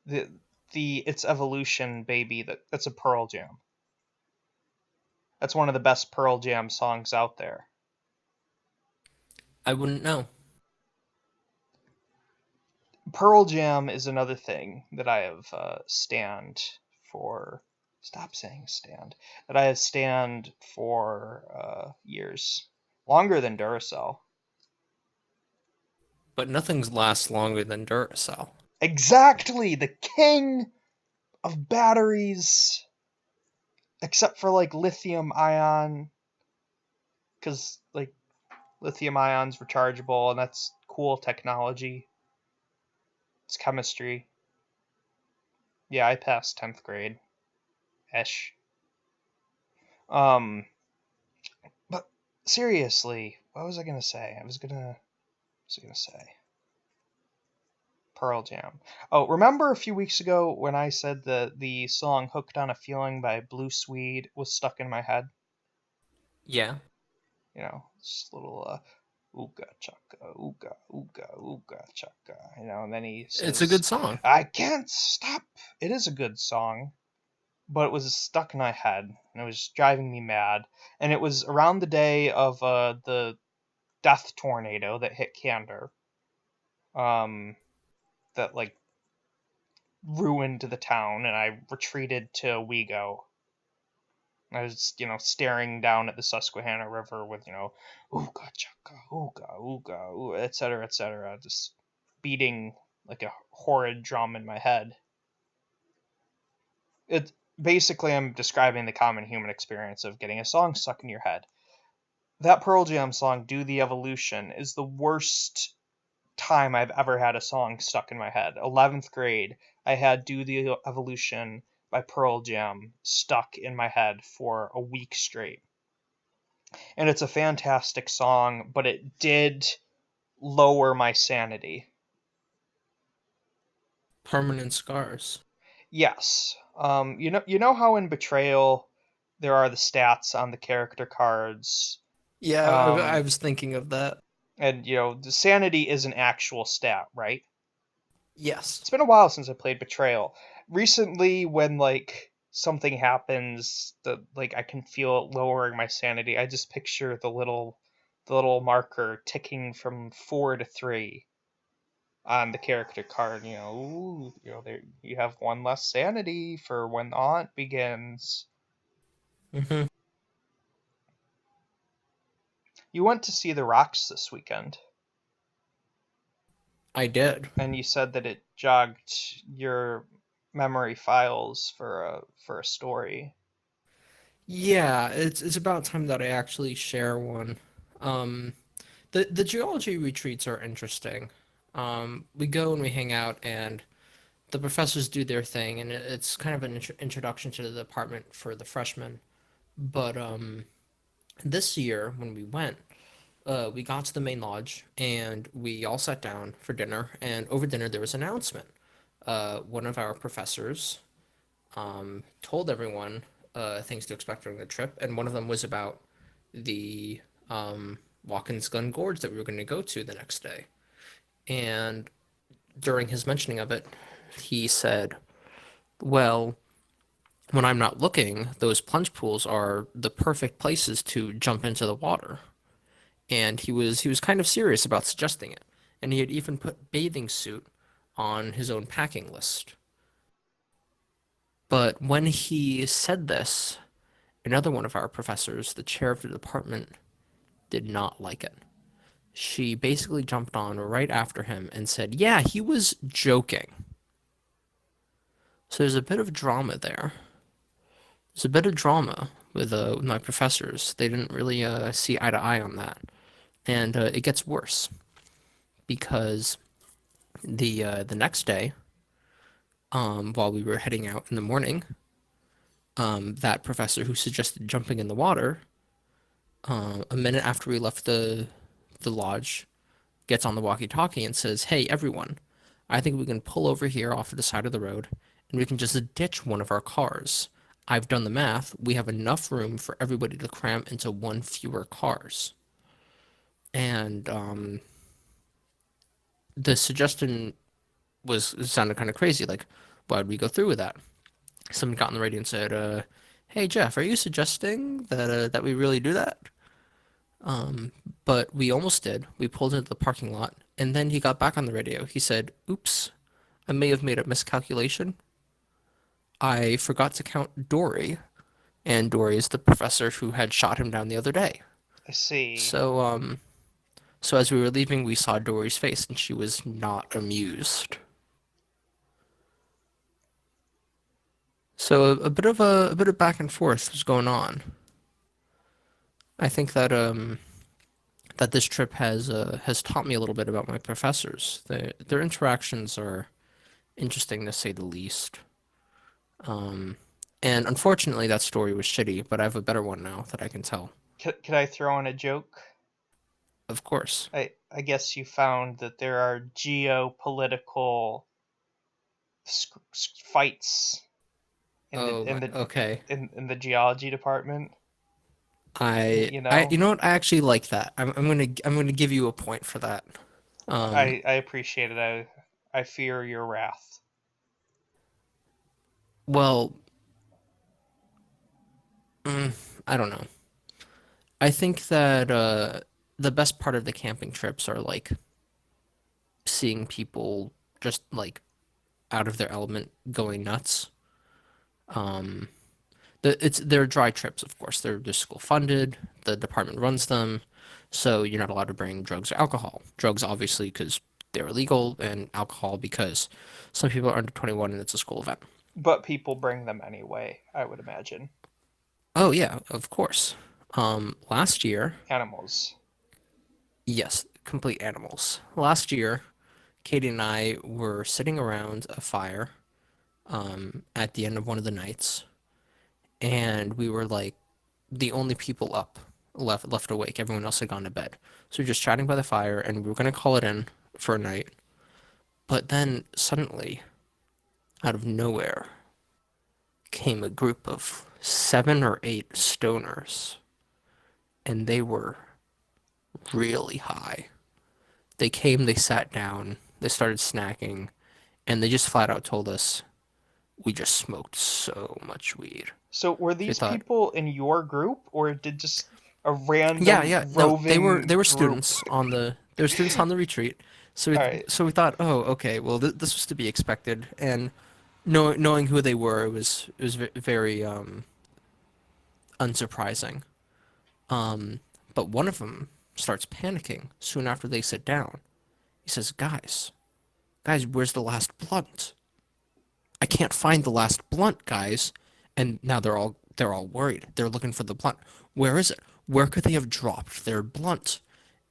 the its evolution baby that's a Pearl Jam. That's one of the best Pearl Jam songs out there. I wouldn't know. Pearl Jam is another thing that I have stand for. Stop saying stand. That I have stand for years, longer than Duracell. But nothing's lasts longer than Duracell. Exactly, the king of batteries, except for like lithium ion, because like lithium ion's rechargeable and that's cool technology. It's chemistry. Yeah, I passed 10th grade ish. Um, but seriously, what was I gonna say? Was I gonna say? Pearl Jam. Oh, remember a few weeks ago when I said that the song "Hooked on a Feeling" by Blue Swede was stuck in my head? Yeah. This little ooga chaka, ooga ooga ooga chaka. And then he It's a says, good song. "I can't stop." It is a good song, but it was stuck in my head and it was driving me mad. And it was around the day of the death tornado that hit Candor, um, that like ruined the town, and I retreated to Wego. I was, staring down at the Susquehanna River with, ooga chaka, ooga, ooga, ooh, et cetera, just beating like a horrid drum in my head. It basically I'm describing the common human experience of getting a song stuck in your head. That Pearl Jam song, "Do the Evolution," is the worst time I've ever had a song stuck in my head. 11th grade, I had "Do the Evolution" by Pearl Jam stuck in my head for a week straight. And it's a fantastic song, but it did lower my sanity. Permanent scars. Yes. You know how in Betrayal there are the stats on the character cards. Yeah, I Um, was thinking of that. and the sanity is an actual stat, right? Yes. It's been a while since I played Betrayal. Recently, when like something happens that like I can feel it lowering my sanity, I just picture the little marker ticking from 4 to 3 on the character card. There you have one less sanity for when the haunt begins. Hmm. You went to see the Rocks this weekend, I did. and you said that it jogged your memory files for a story. Yeah, it's about time that I actually share one. Um, the geology retreats are interesting. We go and we hang out, and the professors do their thing, and it's kind of an introduction to the department for the freshmen. But this year when we went, we got to the main lodge, and we all sat down for dinner. And over dinner, there was an announcement. One of our professors told everyone things to expect during the trip, and one of them was about the Watkins Glen Gorge that we were going to go to the next day. And during his mentioning of it, he said, "Well, when I'm not looking, those plunge pools are the perfect places to jump into the water." And he was kind of serious about suggesting it, and he had even put bathing suit on his own packing list. But when he said this, another one of our professors, the chair of the department, did not like it. She basically jumped on right after him and said, "Yeah, he was joking." So there's a bit of drama there. There's a bit of drama with my professors. They didn't really see eye to eye on that. And it gets worse because the next day, while we were heading out in the morning, that professor who suggested jumping in the water, a minute after we left the lodge, gets on the walkie-talkie and says, "Hey, everyone, I think we can pull over here off to the side of the road and we can just ditch one of our cars. I've done the math. We have enough room for everybody to cram into one fewer cars." And the suggestion was sounded kind of crazy. Like, why would we go through with that? Someone got on the radio and said, "Hey Jeff, are you suggesting that we really do that?" Um, but we almost did. We pulled into the parking lot, and then he got back on the radio. He said, "Oops, I may have made a miscalculation. I forgot to count Dory, and Dory is the professor who had shot him down the other day." I see. So, so as we were leaving, we saw Dory's face, and she was not amused. So a bit of back and forth was going on. I think that this trip has taught me a little bit about my professors. Their interactions are interesting to say the least. Um, and unfortunately, that story was shitty, but I have a better one now that I can tell. Could I throw in a joke? Of course. I guess you found that there are geopolitical fights in the Oh in my, the okay. in the geology department. You You know, know what? I actually like that. I'm gonna give you a point for that. Um, I appreciate it. I fear your wrath. well, I don't know. I think that the best part of the camping trips are like seeing people just like out of their element, going nuts. Um, they're dry trips, of course. They're school funded. The department runs them, so you're not allowed to bring drugs or alcohol. Drugs, obviously, because they're illegal, and alcohol because some people are under 21 and it's a school event. But people bring them anyway, I would imagine. Oh yeah, of course. Last year, Animals. yes, complete animals. Last year, Katie and I were sitting around a fire at the end of one of the nights, and we were like the only people up left awake. Everyone else had gone to bed. So we were just chatting by the fire, and we were gonna call it in for a night. But then suddenly, out of nowhere, came a group of 7 or 8 stoners, and they were really high. They came, they sat down, they started snacking, and they just flat out told us we just smoked so much weed. So were So we these thought, people in your group, or did just a yeah, random yeah, no, roving they were group? students on the retreat. All right. So we thought, oh, okay, well this was to be expected, and knowing who they were, it was very unsurprising. Um, but one of them starts panicking soon after they sit down. He says, guys, where's the last blunt? I can't find the last blunt, guys. And now they're all worried. They're looking for the blunt. Where is it? Where could they have dropped their blunt?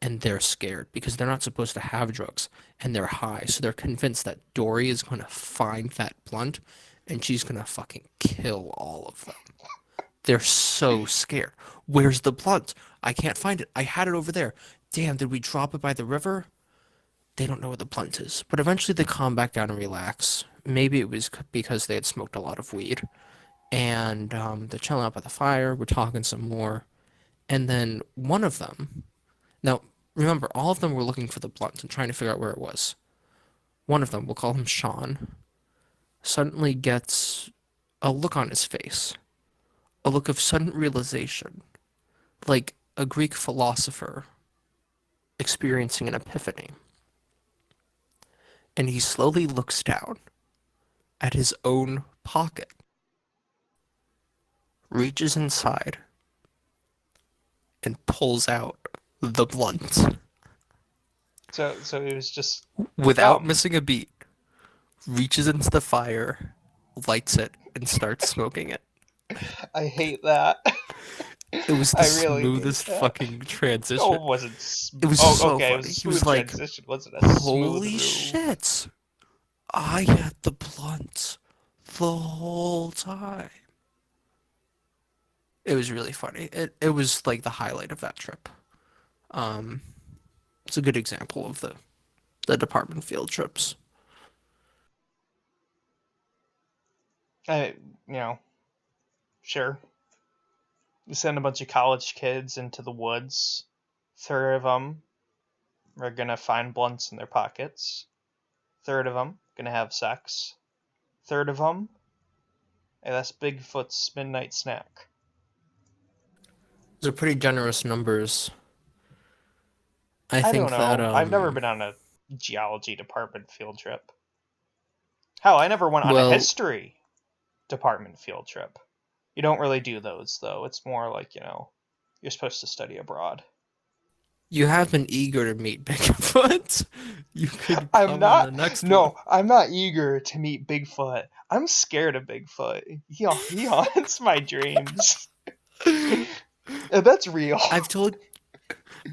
And they're scared because they're not supposed to have drugs and they're high. So they're convinced that Dory is going to find that blunt and she's going to fucking kill all of them. They're so scared. Where's the blunt? I can't find it. I had it over there. Damn, did we drop it by the river? They don't know where the blunt is. But eventually they calm back down and relax. Maybe it was because they had smoked a lot of weed. And they're chilling out by the fire. We're talking some more. And then one of them, now remember, all of them were looking for the blunt and trying to figure out where it was. One of them, we'll call him Sean, suddenly gets a look on his face, a look of sudden realization, like a Greek philosopher experiencing an epiphany. And he slowly looks down at his own pocket, reaches inside, and pulls out the blunt So it was just without dumb. missing a beat, reaches into the fire, lights it, and starts smoking it. I hate that. It was the I really hate smoothest that. fucking No, transition. it wasn't. It was Oh, so okay. It was funny. a He was smooth like, transition. Was it a smooth "Holy move? shit! I had the blunt the whole time." It was really funny. It was like the highlight of that trip. Um, it's a good example of the department field trips. I, you know, sure. You send a bunch of college kids into the woods. Third of them are gonna find blunts in their pockets. Third of them gonna have sex. third of them. And that's Bigfoot's midnight snack. Those are pretty generous numbers. I I don't think that know. I've never been on a geology department field trip. Hell, I never went on a well, history department field trip. You don't really do those, though. It's more like, you're supposed to study abroad. you have been eager to meet Bigfoot. You could I'm come on the not. next one. No, I'm not eager to meet Bigfoot. I'm scared of Bigfoot. He haunts my dreams. And that's real. I've told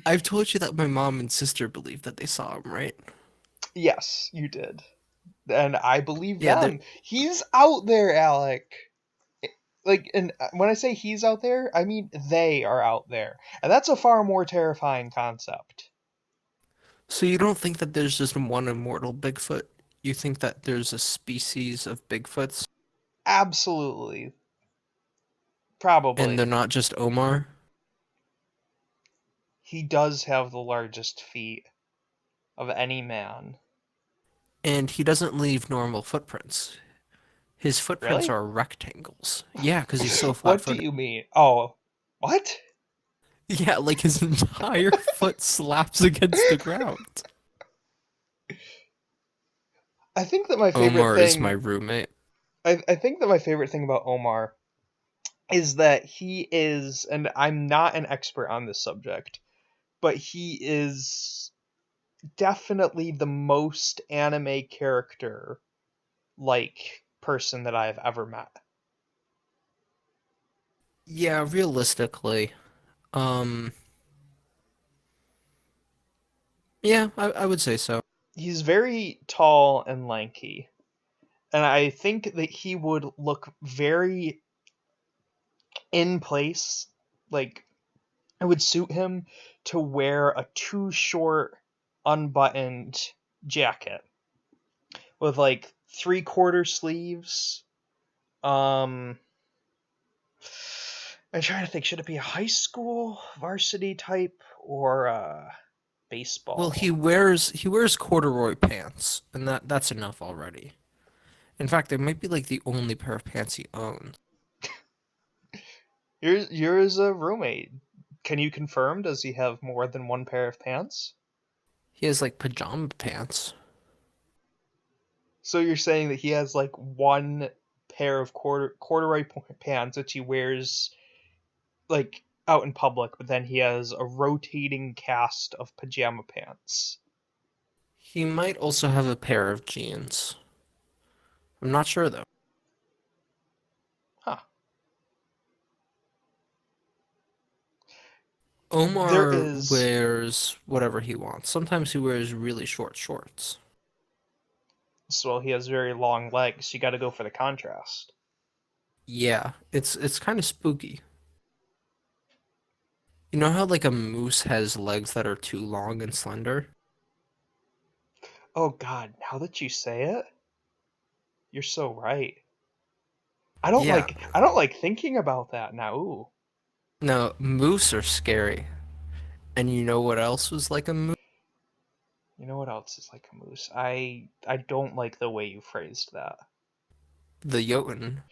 I've told you that my mom and sister believe that they saw him, right? Yes, you did. And I believe Yeah, they're them. He's out there, Alec. Like, and when I say he's out there, I mean they are out there. And that's a far more terrifying concept. so you don't think that there's just one immortal Bigfoot? You think that there's a species of Bigfoots Absolutely. and they're Probably. not just Omar? He does have the largest feet of any man. And he doesn't leave normal footprints. His footprints Really? are rectangles. Yeah, because he's so What do flat-footed. you mean? Oh, what? Yeah, like his entire foot slaps against the ground. I think that my favorite Omar is my thing. roommate. I think that my favorite thing about Omar is that he is, and I'm not an expert on this subject, but he is definitely the most anime character like person that I've ever met. Yeah, realistically. Um, yeah, I would say so. He's very tall and lanky, and I think that he would look very in place. Like, it would suit him to wear a too short, unbuttoned jacket with like 3/4 sleeves. Um, I'm trying to think. Should it be a high school varsity type or Well, he baseball? wears corduroy pants, and that's enough already. In fact, they might be like the only pair of pants he owns. Yours a roommate. Can you confirm? Does he have more than one pair of pants? He has like pajama pants. So you're saying that he has like one pair of corduroy pants which he wears like out in public, but then he has a rotating cast of pajama pants. He might also have a pair of jeans. I'm not sure though. Huh. There Omar is. wears whatever he wants. Sometimes he wears really short shorts. Well, he has very long legs. You got to go for the contrast. Yeah, it's kind of spooky. You know how like a moose has legs that are too long and slender? Oh God! Now that you say it, you're so right. Yeah. I don't like thinking about that now. Ooh. No, moose are scary. And you know what else was like a moose? You know what else is like a moose? I don't like the way you phrased that. The Jotun.